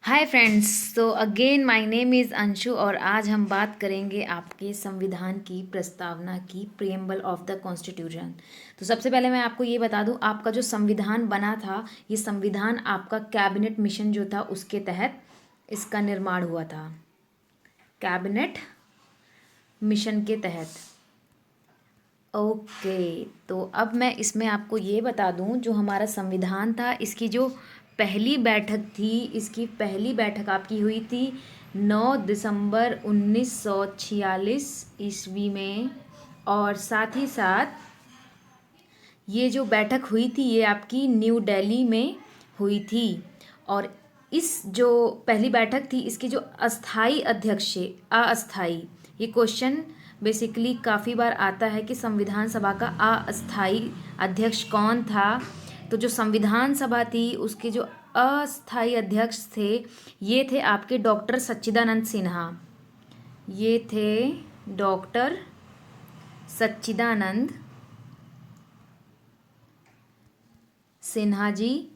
Hi friends, तो again my name is Anshu और आज हम बात करेंगे आपके संविधान की प्रस्तावना की, प्रिएम्बल ऑफ द कॉन्स्टिट्यूशन। तो सबसे पहले मैं आपको ये बता दूं, आपका जो संविधान बना था, ये संविधान आपका कैबिनेट मिशन जो था उसके तहत इसका निर्माण हुआ था। कैबिनेट मिशन के तहत। ओके, तो अब मैं इसमें आपको ये बता दूं, जो हमारा संविधान था इसकी जो पहली बैठक थी, इसकी पहली बैठक आपकी हुई थी 9 दिसंबर 1946 ईस्वी में। और साथ ही साथ ये जो बैठक हुई थी ये आपकी न्यू दिल्ली में हुई थी। और इस जो पहली बैठक थी इसके जो अस्थाई अध्यक्ष थे, अस्थाई, ये क्वेश्चन बेसिकली काफ़ी बार आता है कि संविधान सभा का अस्थाई अध्यक्ष कौन था। तो जो संविधान सभा थी उसके जो अस्थाई अध्यक्ष थे ये थे आपके डॉक्टर सच्चिदानंद सिन्हा। ये थे डॉक्टर सच्चिदानंद सिन्हा जी।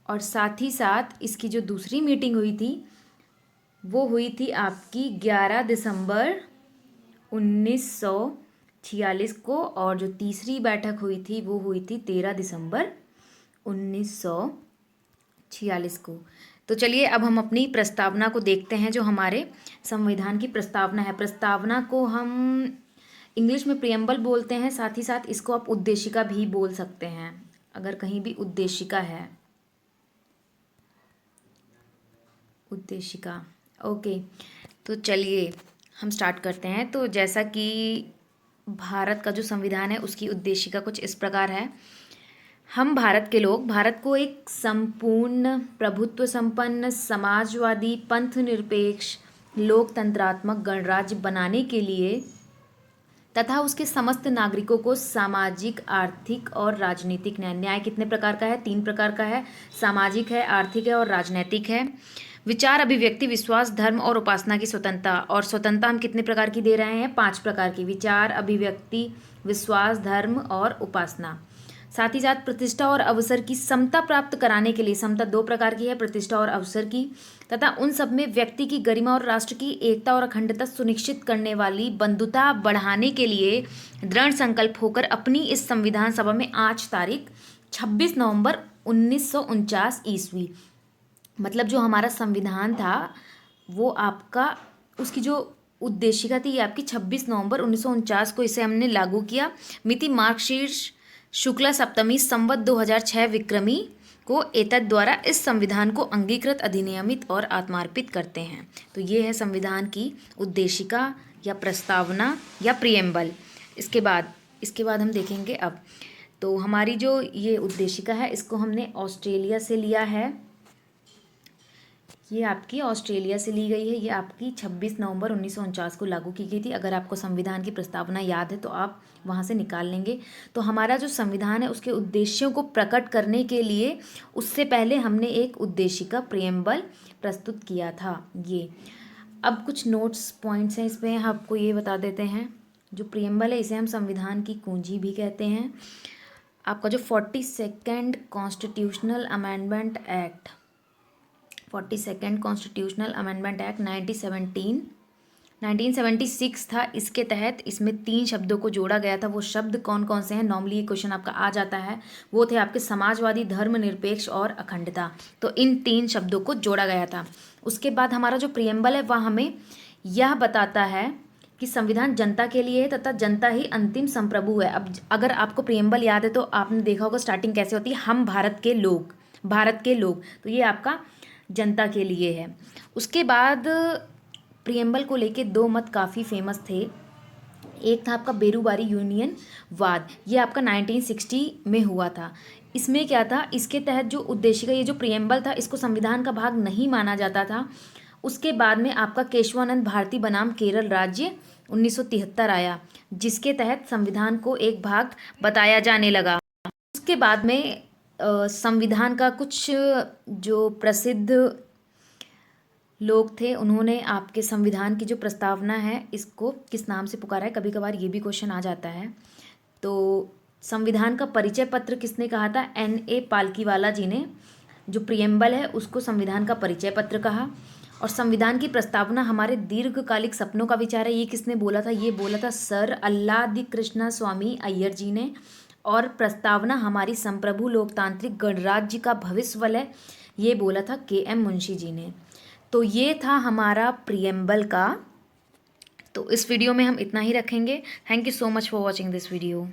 और साथ ही साथ इसकी जो दूसरी मीटिंग हुई थी वो हुई थी आपकी 11 दिसंबर 1946 को। और जो तीसरी बैठक हुई थी वो हुई थी 13 दिसंबर 1946 को। तो चलिए अब हम अपनी प्रस्तावना को देखते हैं। जो हमारे संविधान की प्रस्तावना है, प्रस्तावना को हम इंग्लिश में प्रियम्बल बोलते हैं, साथ ही साथ इसको आप उद्देशिका भी बोल सकते हैं अगर कहीं भी उद्देशिका है। उद्देशिका। ओके, तो चलिए हम स्टार्ट करते हैं। तो जैसा कि भारत का जो संविधान है उसकी उद्देशिका कुछ इस प्रकार है। हम भारत के लोग भारत को एक संपूर्ण प्रभुत्व संपन्न समाजवादी पंथ निरपेक्ष लोकतंत्रात्मक गणराज्य बनाने के लिए तथा उसके समस्त नागरिकों को सामाजिक, आर्थिक और राजनीतिक न्याय। न्याय कितने प्रकार का है? 3 प्रकार का है। सामाजिक है, आर्थिक है और राजनैतिक है। विचार, अभिव्यक्ति, विश्वास, धर्म और उपासना की स्वतंत्रता। और स्वतंत्रता हम कितने प्रकार की दे रहे हैं? 5 प्रकार की। विचार, अभिव्यक्ति, विश्वास, धर्म और उपासना। साथ ही साथ प्रतिष्ठा और अवसर की समता प्राप्त कराने के लिए, समता 2 प्रकार की है, प्रतिष्ठा और अवसर की, तथा उन सब में व्यक्ति की गरिमा और राष्ट्र की एकता और अखंडता सुनिश्चित करने वाली बंधुता बढ़ाने के लिए दृढ़ संकल्प होकर अपनी इस संविधान सभा में आज तारीख 26 नवंबर 1949 ईस्वी, मतलब जो हमारा संविधान था वो आपका, उसकी जो उद्देशिका थी ये आपकी 26 नवंबर 1949 को इसे हमने लागू किया। मिति मार्गशीर्ष शुक्ला सप्तमी संवत 2006 विक्रमी को एतद द्वारा इस संविधान को अंगीकृत, अधिनियमित और आत्मार्पित करते हैं। तो ये है संविधान की उद्देशिका या प्रस्तावना या प्रिएम्बल। इसके बाद हम देखेंगे अब। तो हमारी जो ये उद्देशिका है इसको हमने ऑस्ट्रेलिया से लिया है। ये आपकी ऑस्ट्रेलिया से ली गई है। ये आपकी 26 नवंबर 1949 को लागू की गई थी। अगर आपको संविधान की प्रस्तावना याद है तो आप वहाँ से निकाल लेंगे। तो हमारा जो संविधान है उसके उद्देश्यों को प्रकट करने के लिए उससे पहले हमने एक उद्देशिका प्रिएम्बल प्रस्तुत किया था। ये अब कुछ नोट्स पॉइंट्स हैं, इसमें आपको ये बता देते हैं। जो प्रिएम्बल है इसे हम संविधान की कुंजी भी कहते हैं। आपका जो 42nd constitutional amendment act, 42nd constitutional amendment act 1976 था। इसके तहत इसमें 3 शब्दों को जोड़ा गया था। वो शब्द कौन कौन से हैं? नॉर्मली ये क्वेश्चन आपका आ जाता है। वो थे आपके समाजवादी, धर्मनिरपेक्ष और अखंडता। तो इन 3 शब्दों को जोड़ा गया था। उसके बाद हमारा जो प्रिएम्बल है वह हमें यह बताता है कि संविधान जनता के लिए है तथा जनता ही अंतिम संप्रभु है। अब अगर आपको प्रिएम्बल याद है तो आपने देखा होगा स्टार्टिंग कैसे होती है, हम भारत के लोग, भारत के लोग। तो ये आपका जनता के लिए है। उसके बाद प्रिएम्बल को लेके 2 मत काफ़ी फेमस थे। एक था आपका बेरूबारी यूनियन वाद, ये आपका 1960 में हुआ था। इसमें क्या था, इसके तहत जो उद्देशिका, ये जो प्रिएम्बल था इसको संविधान का भाग नहीं माना जाता था। उसके बाद में आपका केशवानंद भारती बनाम केरल राज्य 1973 आया, जिसके तहत संविधान को एक भाग बताया जाने लगा। उसके बाद में संविधान का कुछ जो प्रसिद्ध लोग थे उन्होंने आपके संविधान की जो प्रस्तावना है इसको किस नाम से पुकारा है, कभी कभार ये भी क्वेश्चन आ जाता है। तो संविधान का परिचय पत्र किसने कहा था? N.A. पालकीवाला जी ने, जो प्रियम्बल है उसको संविधान का परिचय पत्र कहा। और संविधान की प्रस्तावना हमारे दीर्घकालिक सपनों का विचार है। ये किसने बोला था? ये बोला था सर अल्लादी कृष्णा स्वामी अय्यर जी ने। और प्रस्तावना हमारी संप्रभु लोकतांत्रिक गणराज्य का भविष्य है, ये बोला था के.एम. मुंशी जी ने। तो ये था हमारा प्रियम्बल का। तो इस वीडियो में हम इतना ही रखेंगे। Thank you so much for watching this video.